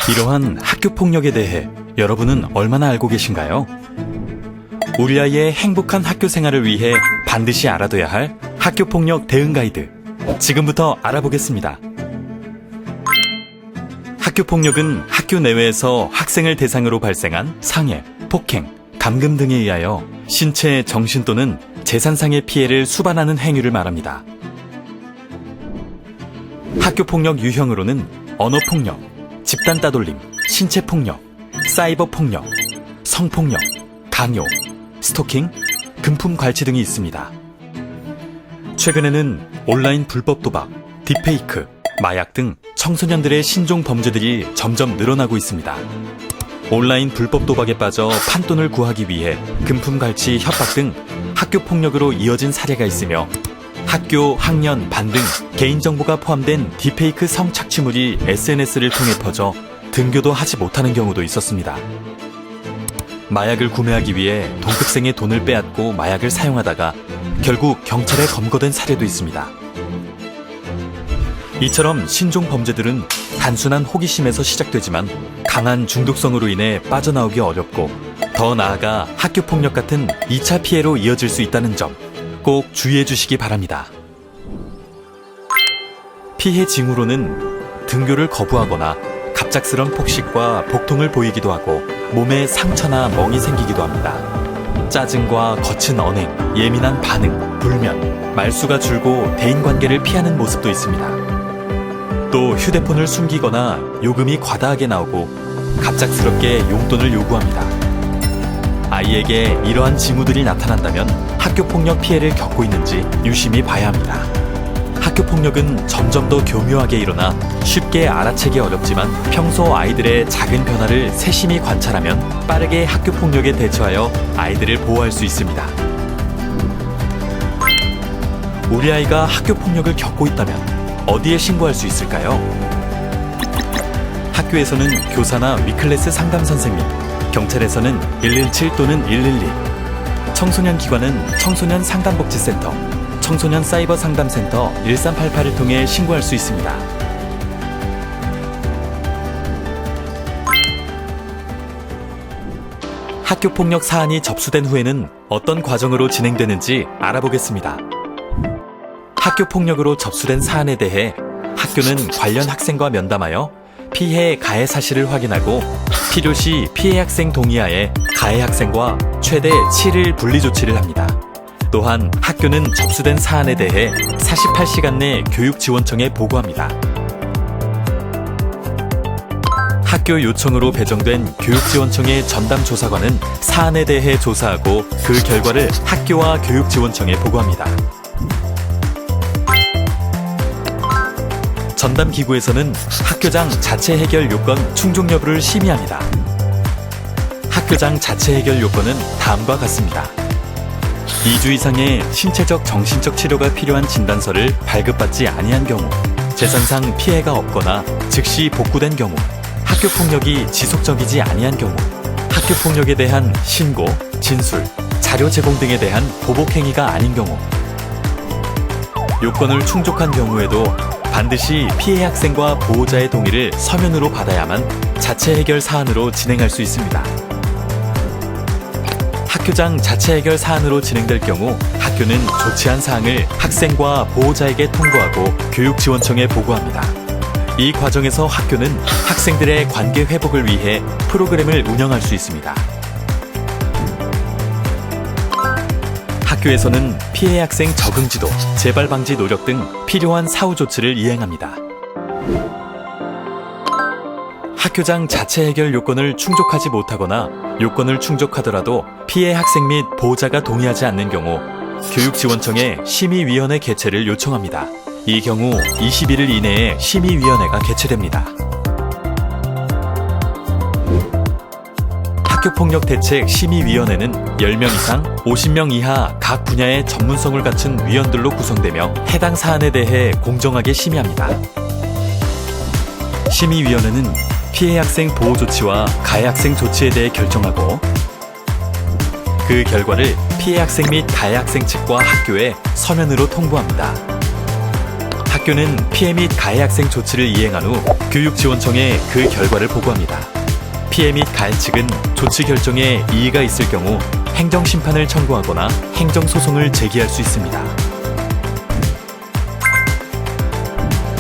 이러한 학교 폭력에 대해 여러분은 얼마나 알고 계신가요? 우리 아이의 행복한 학교 생활을 위해 반드시 알아둬야 할 학교 폭력 대응 가이드. 지금부터 알아보겠습니다. 학교 폭력은 학교 내외에서 학생을 대상으로 발생한 상해, 폭행, 감금 등에 의하여 신체, 정신 또는 재산상의 피해를 수반하는 행위를 말합니다. 학교 폭력 유형으로는 언어 폭력, 집단 따돌림, 신체 폭력, 사이버 폭력, 성폭력, 강요, 스토킹, 금품 갈취 등이 있습니다. 최근에는 온라인 불법 도박, 딥페이크, 마약 등 청소년들의 신종 범죄들이 점점 늘어나고 있습니다. 온라인 불법 도박에 빠져 판돈을 구하기 위해 금품 갈취, 협박 등 학교 폭력으로 이어진 사례가 있으며 학교, 학년, 반 등 개인정보가 포함된 딥페이크 성착취물이 SNS를 통해 퍼져 등교도 하지 못하는 경우도 있었습니다. 마약을 구매하기 위해 동급생의 돈을 빼앗고 마약을 사용하다가 결국 경찰에 검거된 사례도 있습니다. 이처럼 신종 범죄들은 단순한 호기심에서 시작되지만 강한 중독성으로 인해 빠져나오기 어렵고 더 나아가 학교 폭력 같은 2차 피해로 이어질 수 있다는 점 꼭 주의해 주시기 바랍니다. 피해 징후로는 등교를 거부하거나 갑작스런 폭식과 복통을 보이기도 하고 몸에 상처나 멍이 생기기도 합니다. 짜증과 거친 언행, 예민한 반응, 불면, 말수가 줄고 대인관계를 피하는 모습도 있습니다. 또 휴대폰을 숨기거나 요금이 과다하게 나오고 갑작스럽게 용돈을 요구합니다. 아이에게 이러한 징후들이 나타난다면 학교폭력 피해를 겪고 있는지 유심히 봐야 합니다. 학교폭력은 점점 더 교묘하게 일어나 쉽게 알아채기 어렵지만 평소 아이들의 작은 변화를 세심히 관찰하면 빠르게 학교폭력에 대처하여 아이들을 보호할 수 있습니다. 우리 아이가 학교폭력을 겪고 있다면 어디에 신고할 수 있을까요? 학교에서는 교사나 위클래스 상담 선생님, 경찰에서는 117 또는 112, 청소년 기관은 청소년 상담복지센터, 청소년 사이버 상담센터 1388을 통해 신고할 수 있습니다. 학교폭력 사안이 접수된 후에는 어떤 과정으로 진행되는지 알아보겠습니다. 학교폭력으로 접수된 사안에 대해 학교는 관련 학생과 면담하여 피해 가해 사실을 확인하고 필요시 피해 학생 동의하에 가해 학생과 최대 7일 분리 조치를 합니다. 또한 학교는 접수된 사안에 대해 48시간 내 교육지원청에 보고합니다. 학교 요청으로 배정된 교육지원청의 전담조사관은 사안에 대해 조사하고 그 결과를 학교와 교육지원청에 보고합니다. 전담기구에서는 학교장 자체 해결 요건 충족 여부를 심의합니다. 학교장 자체 해결 요건은 다음과 같습니다. 2주 이상의 신체적, 정신적 치료가 필요한 진단서를 발급받지 아니한 경우, 재산상 피해가 없거나 즉시 복구된 경우, 학교폭력이 지속적이지 아니한 경우, 학교폭력에 대한 신고, 진술, 자료 제공 등에 대한 보복행위가 아닌 경우, 요건을 충족한 경우에도 반드시 피해 학생과 보호자의 동의를 서면으로 받아야만 자체 해결 사안으로 진행할 수 있습니다. 학교장 자체 해결 사안으로 진행될 경우 학교는 조치한 사항을 학생과 보호자에게 통보하고 교육지원청에 보고합니다. 이 과정에서 학교는 학생들의 관계 회복을 위해 프로그램을 운영할 수 있습니다. 학교에서는 피해 학생 적응 지도, 재발 방지 노력 등 필요한 사후 조치를 이행합니다. 학교장 자체 해결 요건을 충족하지 못하거나 요건을 충족하더라도 피해 학생 및 보호자가 동의하지 않는 경우 교육지원청에 심의위원회 개최를 요청합니다. 이 경우 21일 이내에 심의위원회가 개최됩니다. 학교폭력 대책 심의위원회는 10명 이상, 50명 이하 각 분야의 전문성을 갖춘 위원들로 구성되며 해당 사안에 대해 공정하게 심의합니다. 심의위원회는 피해 학생 보호 조치와 가해 학생 조치에 대해 결정하고 그 결과를 피해 학생 및 가해 학생 측과 학교에 서면으로 통보합니다. 학교는 피해 및 가해 학생 조치를 이행한 후 교육지원청에 그 결과를 보고합니다. 피해 및 가해 측은 조치 결정에 이의가 있을 경우 행정심판을 청구하거나 행정소송을 제기할 수 있습니다.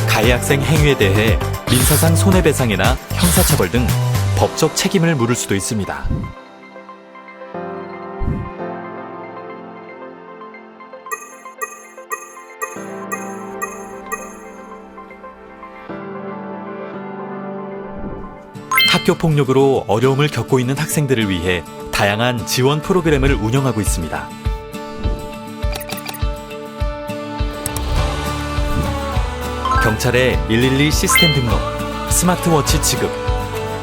가해 학생 행위에 대해 민사상 손해배상이나 형사처벌 등 법적 책임을 물을 수도 있습니다. 학교 폭력으로 어려움을 겪고 있는 학생들을 위해 다양한 지원 프로그램을 운영하고 있습니다. 경찰의 112 시스템 등록, 스마트워치 지급,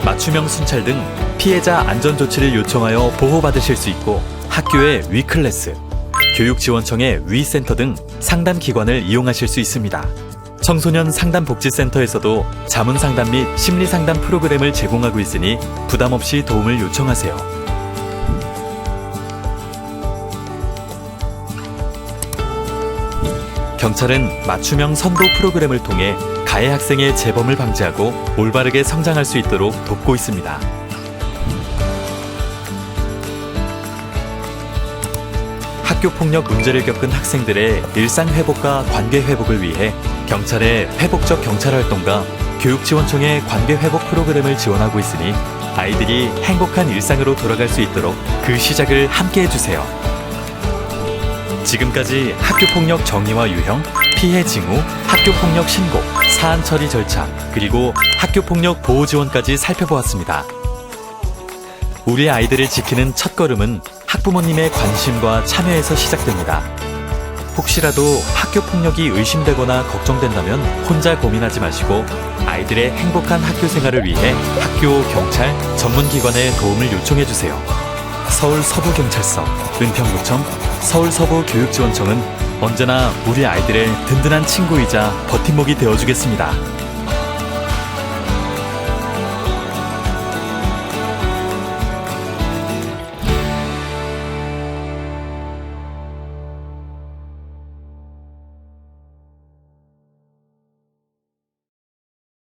맞춤형 순찰 등 피해자 안전조치를 요청하여 보호받으실 수 있고 학교의 위클래스, 교육지원청의 위센터 등 상담기관을 이용하실 수 있습니다. 청소년 상담복지센터에서도 자문상담 및 심리상담 프로그램을 제공하고 있으니 부담 없이 도움을 요청하세요. 경찰은 맞춤형 선도 프로그램을 통해 가해 학생의 재범을 방지하고 올바르게 성장할 수 있도록 돕고 있습니다. 학교 폭력 문제를 겪은 학생들의 일상 회복과 관계 회복을 위해 경찰의 회복적 경찰 활동과 교육지원청의 관계 회복 프로그램을 지원하고 있으니 아이들이 행복한 일상으로 돌아갈 수 있도록 그 시작을 함께 해주세요. 지금까지 학교폭력 정의와 유형, 피해 징후, 학교폭력 신고, 사안 처리 절차, 그리고 학교폭력 보호 지원까지 살펴보았습니다. 우리 아이들을 지키는 첫걸음은 학부모님의 관심과 참여에서 시작됩니다. 혹시라도 학교폭력이 의심되거나 걱정된다면 혼자 고민하지 마시고 아이들의 행복한 학교 생활을 위해 학교, 경찰, 전문기관에 도움을 요청해주세요. 서울서부경찰서, 은평구청, 서울서부교육지원청은 언제나 우리 아이들의 든든한 친구이자 버팀목이 되어주겠습니다.